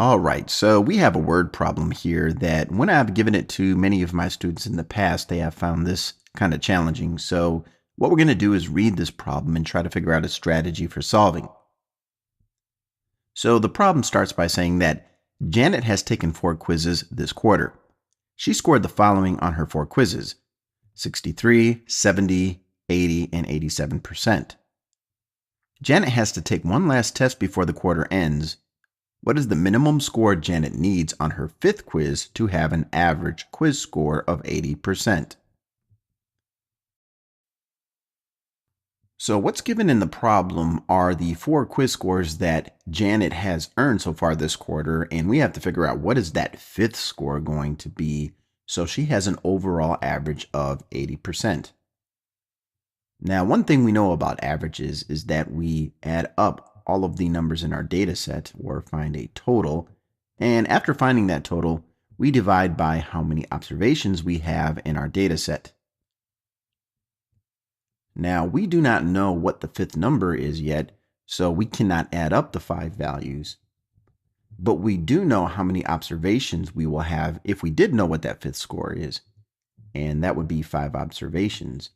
All right, so we have a word problem here that when I've given it to many of my students in the past, they have found this kind of challenging. So what we're going to do is read this problem and try to figure out a strategy for solving. So the problem starts by saying that Janet has taken 4 quizzes this quarter. She scored the following on her 4 quizzes: 63, 70, 80, and 87%. Janet has to take one last test before the quarter ends. What is the minimum score Janet needs on her 5th quiz to have an average quiz score of 80%? So what's given in the problem are the 4 quiz scores that Janet has earned so far this quarter, and we have to figure out what is that 5th score going to be so she has an overall average of 80%. Now, one thing we know about averages is that we add up all of the numbers in our data set or find a total, and after finding that total, we divide by how many observations we have in our data set. Now, we do not know what the 5th number is yet, so we cannot add up the 5 values. But we do know how many observations we will have if we did know what that 5th score is, and that would be 5 observations.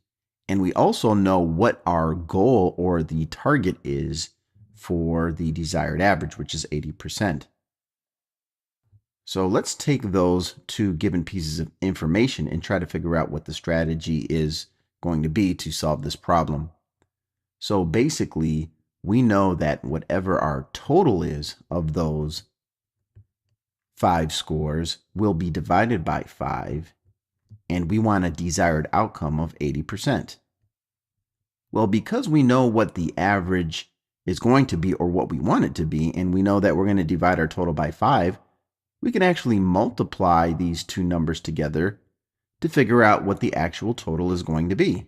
And we also know what our goal or the target is for the desired average, which is 80%. So let's take those 2 given pieces of information and try to figure out what the strategy is going to be to solve this problem. So basically, we know that whatever our total is of those 5 scores will be divided by 5, and we want a desired outcome of 80%. Well, because we know what the average is going to be or what we want it to be, and we know that we're going to divide our total by 5, we can actually multiply these 2 numbers together to figure out what the actual total is going to be.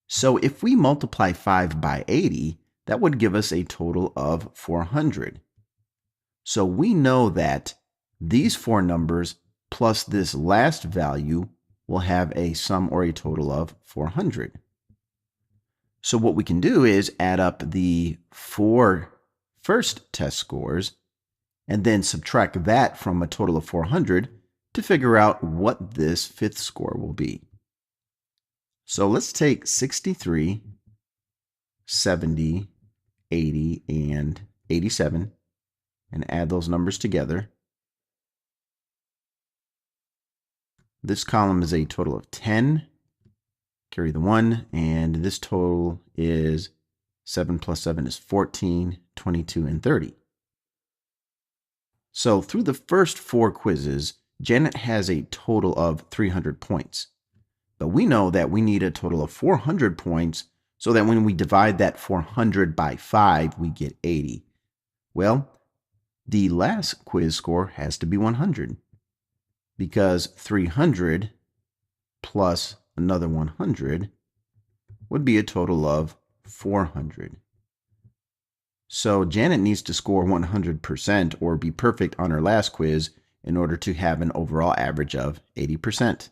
So if we multiply 5 by 80, that would give us a total of 400. So we know that these 4 numbers plus this last value will have a sum or a total of 400. So what we can do is add up the 4 first test scores and then subtract that from a total of 400 to figure out what this 5th score will be. So let's take 63, 70, 80, and 87 and add those numbers together. This column is a total of 10. Carry the 1, and this total is 7 plus 7 is 14, 22, and 30. So through the first 4 quizzes, Janet has a total of 300 points. But we know that we need a total of 400 points so that when we divide that 400 by 5, we get 80. Well, the last quiz score has to be 100 because 300 plus another 100 would be a total of 400. So Janet needs to score 100% or be perfect on her last quiz in order to have an overall average of 80%.